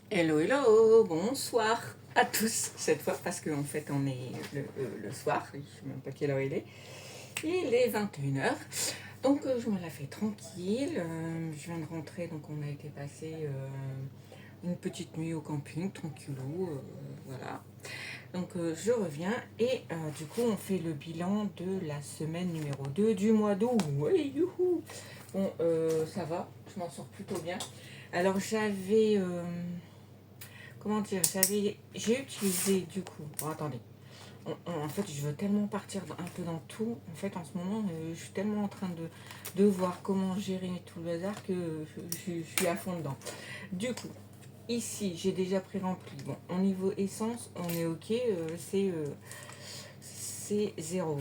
Hello, hello, bonsoir à tous cette fois parce qu'en fait on est le soir, je ne sais même pas quelle heure il est. Il est 21h, donc je me la fais tranquille. Je viens de rentrer, donc on a été passer une petite nuit au camping, tranquillou, voilà. Donc je reviens et du coup on fait le bilan de la semaine numéro 2 du mois d'août. Oui, youhou. Bon, ça va, je m'en sors plutôt bien. Alors j'avais comment dire, j'ai utilisé du coup, bon attendez, en fait je veux tellement partir un peu dans tout, en fait en ce moment je suis tellement en train de voir comment gérer tout le hasard que je suis à fond dedans. Du coup, ici j'ai déjà pré-rempli, bon au niveau essence on est ok, c'est zéro.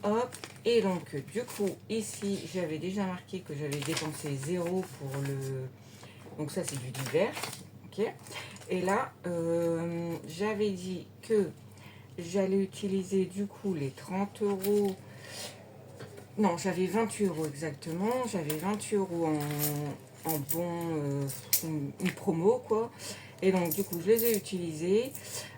Hop, et donc du coup ici j'avais déjà marqué que j'avais dépensé zéro pour le... Donc ça c'est du divers, ok. Et là, j'avais dit que j'allais utiliser du coup les 30 euros. Non, j'avais 28 euros exactement. J'avais 28 euros en bon, une promo quoi. Et donc du coup, je les ai utilisés.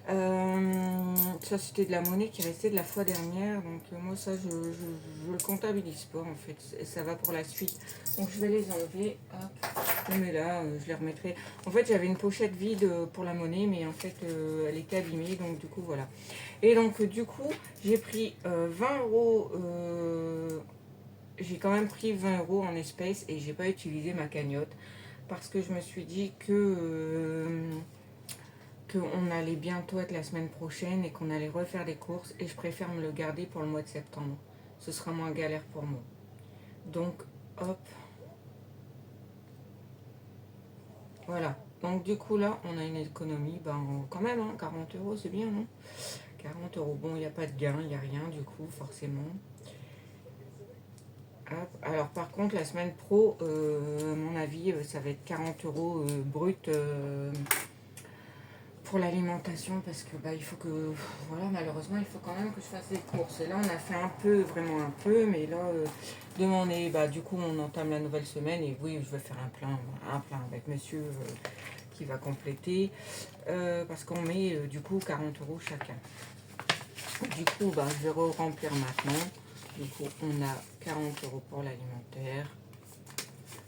Ça, c'était de la monnaie qui restait de la fois dernière. Donc moi, ça, je le comptabilise pas en fait. Et ça va pour la suite. Donc je vais les enlever. Hop. Je les mets là, je les remettrai. En fait, j'avais une pochette vide pour la monnaie, mais en fait, elle était abîmée. Donc du coup, voilà. Et donc du coup, j'ai pris 20 euros. J'ai quand même pris 20 euros en espèces et j'ai pas utilisé ma cagnotte parce que je me suis dit qu'on allait bientôt être la semaine prochaine et qu'on allait refaire des courses et je préfère me le garder pour le mois de septembre. Ce sera moins galère pour moi. Donc, hop, voilà. Donc du coup là, on a une économie, ben, quand même, hein, 40 euros, c'est bien, non? 40 euros. Bon, il n'y a pas de gain, il n'y a rien du coup, forcément. Hop. Alors par contre, la semaine pro, à mon avis, ça va être 40 euros brut pour l'alimentation parce que bah, il faut que, voilà, malheureusement, il faut quand même que je fasse des courses. Et là, on a fait un peu, vraiment un peu, mais là, demander, bah, du coup, on entame la nouvelle semaine et oui, je vais faire un plein avec monsieur qui va compléter parce qu'on met du coup 40 euros chacun. Du coup, bah, je vais remplir maintenant. Du coup, on a 40 euros pour l'alimentaire.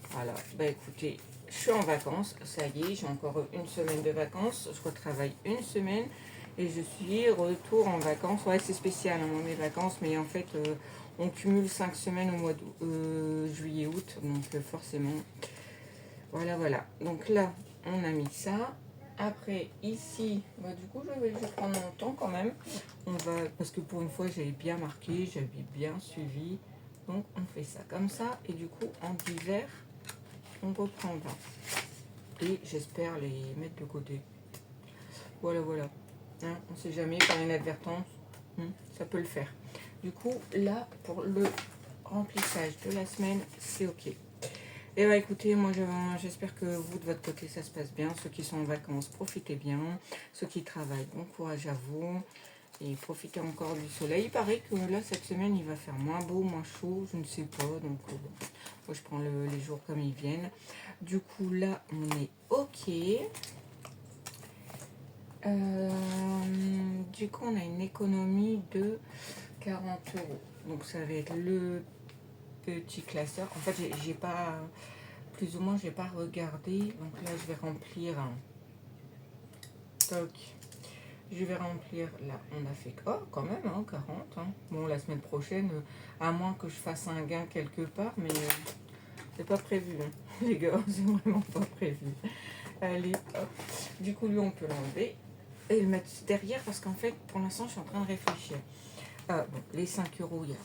Voilà, bah écoutez, je suis en vacances, ça y est, j'ai encore une semaine de vacances, je retravaille une semaine et je suis retour en vacances. Ouais, c'est spécial, hein, mes vacances, mais en fait, on cumule 5 semaines au mois de juillet-août, donc forcément, voilà, voilà. Donc là, on a mis ça. Après, ici, bah, du coup, je vais prendre mon temps quand même. On va, parce que pour une fois, j'avais bien marqué, j'avais bien suivi. Donc, on fait ça comme ça. Et du coup, en divers, on reprend 20 et j'espère les mettre de côté. Voilà, voilà. Hein, on ne sait jamais, par inadvertance, ça peut le faire. Du coup, là, pour le remplissage de la semaine, c'est ok. Et bah écoutez, moi j'espère que vous de votre côté ça se passe bien. Ceux qui sont en vacances, profitez bien. Ceux qui travaillent, bon courage à vous. Et profitez encore du soleil. Il paraît que là cette semaine il va faire moins beau, moins chaud, je ne sais pas. Donc moi je prends les jours comme ils viennent. Du coup là on est ok. Du coup on a une économie de 40 euros. Donc ça va être le petit classeur. En fait j'ai pas... Plus ou moins, je n'ai pas regardé. Donc là, je vais remplir un toc. Je vais remplir là. On a fait. Oh, quand même, hein, 40. Hein. Bon, la semaine prochaine, à moins que je fasse un gain quelque part, mais c'est pas prévu. Hein. Les gars, c'est vraiment pas prévu. Allez, hop. Du coup, lui, on peut l'enlever et le mettre derrière parce qu'en fait, pour l'instant, je suis en train de réfléchir. Bon, les 5 euros, il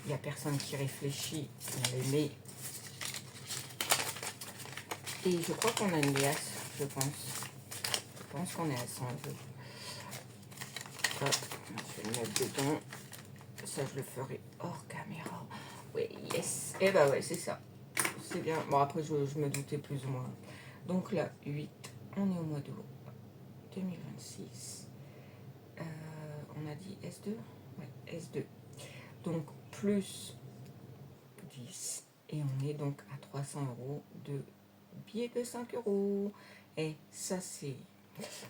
n'y a personne qui réfléchit. On les met. Et je crois qu'on a une liasse, je pense. Je pense qu'on est à 100 euros. Hop, je vais le mettre dedans. Ça, je le ferai hors caméra. Oui, yes. Et bah ouais, c'est ça. C'est bien. Bon, après, je me doutais plus ou moins. Donc là, 8. On est au mois d'août 2026. On a dit S2. Ouais, S2. Donc, plus 10. Et on est donc à 300 euros de billet de 5 euros. Et ça, c'est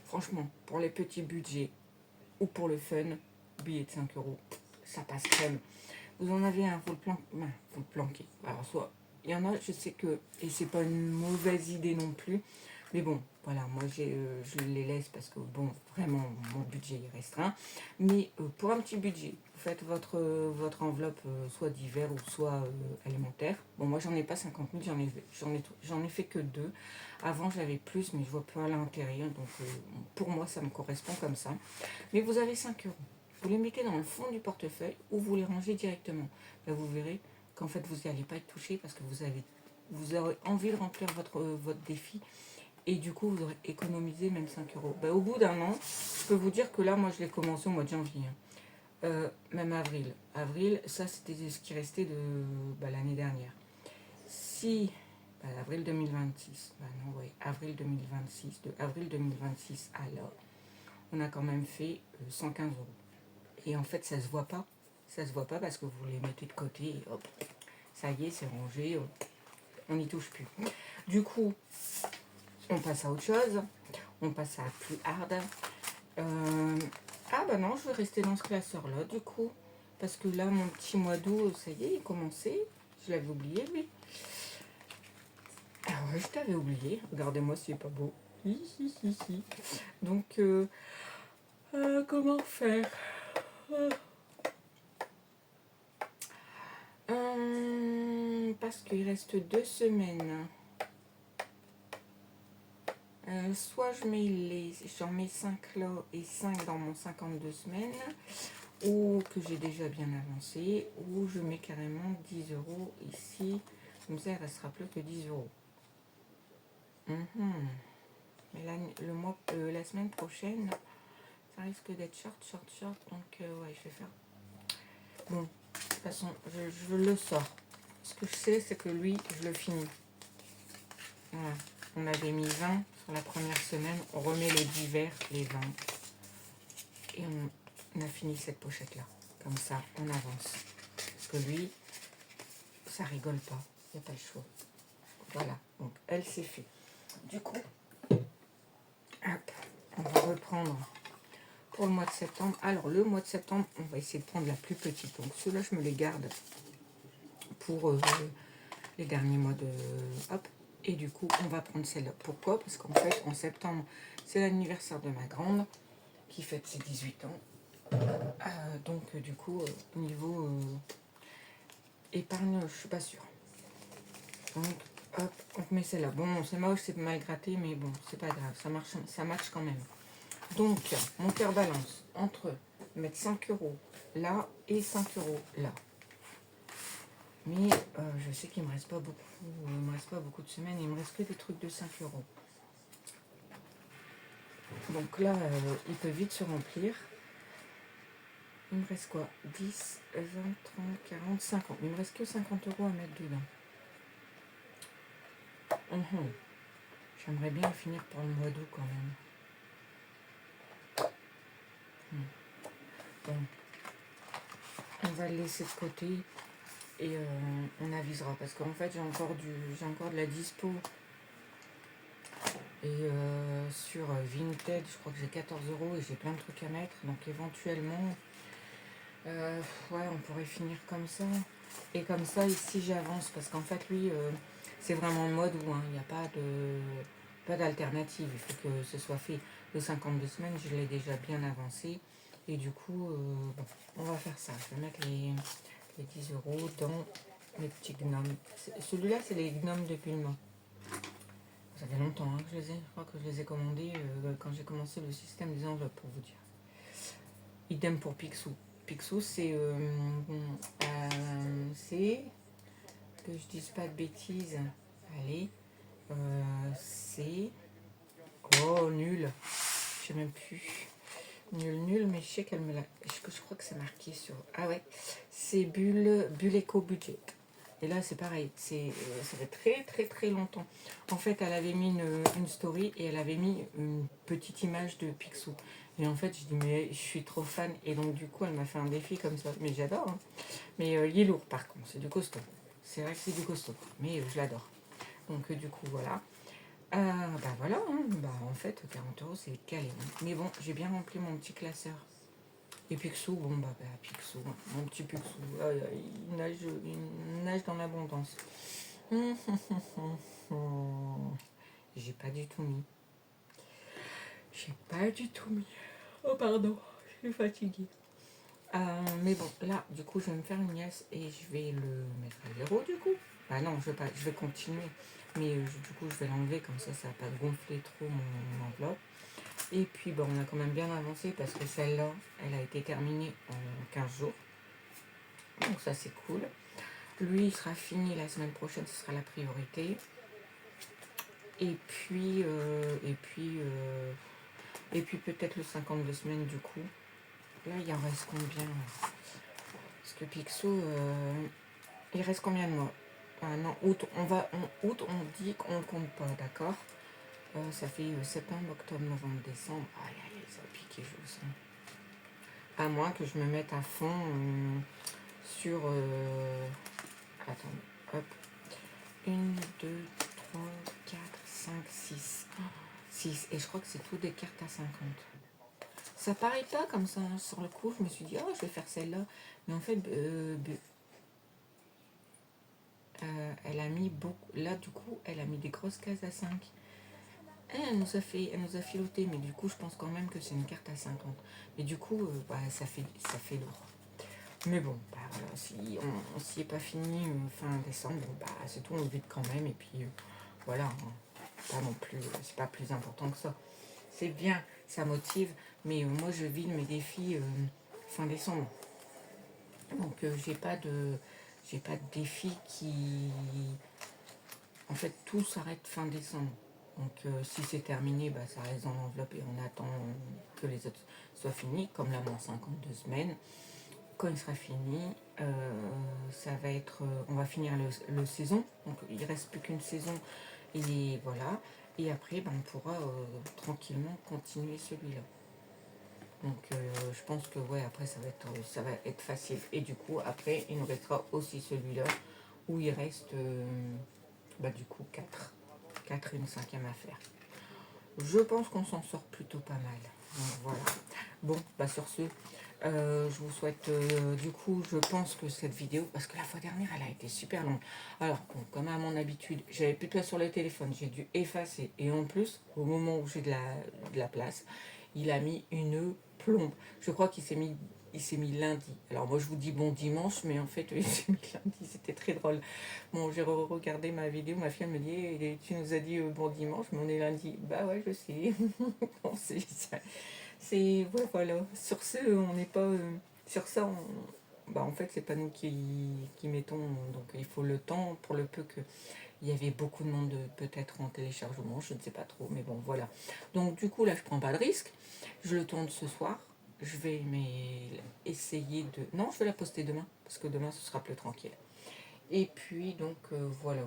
franchement pour les petits budgets ou pour le fun, billet de 5 euros, ça passe crème. Vous en avez un, faut le planquer. Alors, soit, il y en a, je sais que, et c'est pas une mauvaise idée non plus, mais bon, voilà, moi je les laisse parce que, bon, vraiment, mon budget est restreint. Mais pour un petit budget, vous faites votre enveloppe soit d'hiver ou soit alimentaire. Bon, moi j'en ai pas 50 000, j'en ai fait que 2. Avant j'avais plus, mais je vois pas à l'intérieur, donc pour moi ça me correspond comme ça. Mais vous avez 5 euros. Vous les mettez dans le fond du portefeuille ou vous les rangez directement. Là, vous verrez qu'en fait, vous n'allez pas être touché parce que vous aurez envie de remplir votre défi. Et du coup, vous aurez économisé même 5 euros. Au bout d'un an, je peux vous dire que là, moi, je l'ai commencé au mois de janvier. Même avril. Avril, ça, c'était ce qui restait de l'année dernière. Si, avril 2026, non, ouais, avril 2026, de avril 2026 à là, on a quand même fait 115 euros. Et en fait, ça se voit pas. Ça se voit pas parce que vous les mettez de côté et hop, ça y est, c'est rangé, on n'y touche plus. Du coup, on passe à autre chose. On passe à plus hard. Ah bah non, je vais rester dans ce classeur-là, du coup. Parce que là, mon petit mois d'août, ça y est, il est commencé. Je l'avais oublié, lui. Ah ouais, je t'avais oublié. Regardez-moi, c'est pas beau. Hi, hi, hi, hi. Donc, comment faire parce qu'il reste 2 semaines. Soit j'en mets 5 là et 5 dans mon 52 semaines, ou que j'ai déjà bien avancé, ou je mets carrément 10 euros ici. Comme ça, il ne restera plus que 10 euros. Mais la semaine prochaine, ça risque d'être short. Donc, ouais, je vais faire. Bon, de toute façon, je le sors. Ce que je sais, c'est que lui, je le finis. Voilà. On avait mis 20 sur la première semaine. On remet les 10 verts, les 20. Et on a fini cette pochette-là. Comme ça, on avance. Parce que lui, ça rigole pas. Il n'y a pas le choix. Voilà. Donc, elle, c'est fait. Du coup, hop, on va reprendre pour le mois de septembre. Alors, le mois de septembre, on va essayer de prendre la plus petite. Donc, ceux-là, je me les garde pour les derniers mois de... Hop. Et du coup, on va prendre celle-là. Pourquoi? Parce qu'en fait, en septembre, c'est l'anniversaire de ma grande qui fête ses 18 ans. Donc, du coup, au niveau épargne, je suis pas sûre. Donc, hop, on met celle-là. Bon, c'est moche, c'est mal gratté, mais bon, c'est pas grave. Ça marche quand même. Donc, mon cœur balance entre mettre 5 euros là et 5 euros là. Mais je sais qu'il me reste pas beaucoup. Il me reste pas beaucoup de semaines. Il me reste que des trucs de 5 euros. Donc là, il peut vite se remplir. Il me reste quoi? 10, 20, 30, 40, 50. Il me reste que 50 euros à mettre dedans. J'aimerais bien finir pour le mois d'août quand même. Bon. On va le laisser de côté et on avisera. Parce qu'en fait, j'ai encore de la dispo. Et sur Vinted, je crois que j'ai 14 euros et j'ai plein de trucs à mettre. Donc éventuellement, ouais, on pourrait finir comme ça. Et comme ça, ici, j'avance. Parce qu'en fait, lui, c'est vraiment le mode où il n'y a pas d'alternative. Il faut que ce soit fait. Le 52 semaines, je l'ai déjà bien avancé. Et du coup, bon, on va faire ça. Je vais mettre les 10 euros dans les petits gnomes. Celui-là, c'est les gnomes de Pulma. Ça fait longtemps que je les ai. Je crois que je les ai commandés quand j'ai commencé le système des enveloppes, pour vous dire. Idem pour Picsou. Picsou, c'est que je dise pas de bêtises. Allez, c'est... Oh, nul. Je sais même plus. Nul, mais je sais qu'elle me l'a... Je crois que c'est marqué sur... Ah ouais, c'est Bulle Eco Budget. Et là, c'est pareil. Ça fait très, très, très longtemps. En fait, elle avait mis une story et elle avait mis une petite image de Picsou. Et en fait, je dis, mais je suis trop fan. Et donc, du coup, elle m'a fait un défi comme ça. Mais j'adore. Hein. Mais il est lourd, par contre. C'est du costaud. C'est vrai que c'est du costaud. Mais je l'adore. Donc, du coup, voilà. Bah voilà, hein. Bah en fait 40 € c'est calé, hein. Mais bon, j'ai bien rempli mon petit classeur. Et Picsou, bon bah Picsou, mon petit Picsou, il nage dans l'abondance. J'ai pas du tout mis. J'ai pas du tout mis. Oh pardon, je suis fatiguée. Mais bon, là, du coup, je vais me faire une liasse et je vais le mettre à 0 du coup. Ah non, je vais pas, je vais continuer. Mais du coup, je vais l'enlever comme ça va pas gonfler trop mon enveloppe. Et puis, bon, on a quand même bien avancé parce que celle-là, elle a été terminée en 15 jours. Donc ça, c'est cool. Lui, il sera fini la semaine prochaine, ce sera la priorité. Et puis, peut-être le 52 semaines du coup. Là, il en reste combien? Parce que Picsou, il reste combien de mois? Non, août, en août, on dit qu'on ne compte pas, d'accord. Ça fait septembre, octobre, novembre, décembre. Aïe, aïe, aïe, ça a piqué, je le sens. À moins que je me mette à fond sur... attendez, hop. 1, 2, 3, 4, 5, 6. 6. Et je crois que c'est tout des cartes à 50. Ça paraît pas comme ça, hein. Sur le coup, je me suis dit, oh, je vais faire celle-là. Mais en fait, elle a mis beaucoup. Là, du coup, elle a mis des grosses cases à 5. Elle nous a filoté, mais du coup, je pense quand même que c'est une carte à 50. Mais du coup, ça fait lourd. Mais bon, voilà, si on s'y est pas fini fin décembre, c'est tout, on le vide quand même. Et puis, voilà, hein. Pas non plus, c'est pas plus important que ça. C'est bien, ça motive, mais moi, je vide mes défis fin décembre. Donc, j'ai pas de défi qui... En fait, tout s'arrête fin décembre. Donc si c'est terminé, ça reste dans l'enveloppe et on attend que les autres soient finis, comme là mon 52 semaines. Quand il sera fini, ça va être, on va finir le saison, donc il reste plus qu'une saison et voilà. Et après, on pourra tranquillement continuer celui-là. Donc je pense que ouais, après ça va être facile. Et du coup, après, il nous restera aussi celui-là où il reste du coup 4 et une cinquième à faire. Je pense qu'on s'en sort plutôt pas mal. Donc voilà. Bon, sur ce, je vous souhaite, du coup, je pense que cette vidéo, parce que la fois dernière, elle a été super longue. Alors, bon, comme à mon habitude, j'avais plus de place sur le téléphone, j'ai dû effacer. Et en plus, au moment où j'ai de la place, il a mis une plombe. Je crois qu'il s'est mis lundi. Alors moi je vous dis bon dimanche, mais en fait il s'est mis lundi, c'était très drôle. Bon, j'ai regardé ma vidéo, ma fille elle me dit tu nous as dit bon dimanche, mais on est lundi. Bah ouais, je sais. Bon, c'est ouais, voilà. Sur ce, on n'est pas sur ça. En fait, c'est pas nous qui mettons, donc il faut le temps pour le peu que il y avait beaucoup de monde peut-être en téléchargement, je ne sais pas trop, mais bon voilà. Donc du coup là, je prends pas de risque. Je le tourne ce soir. Je vais essayer de... Non, je vais la poster demain, parce que demain, ce sera plus tranquille. Et puis, donc, voilà.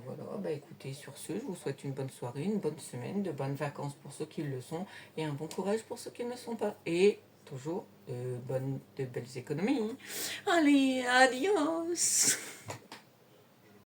Écoutez, sur ce, je vous souhaite une bonne soirée, une bonne semaine, de bonnes vacances pour ceux qui le sont, et un bon courage pour ceux qui ne le sont pas. Et toujours de belles économies. Allez, adios!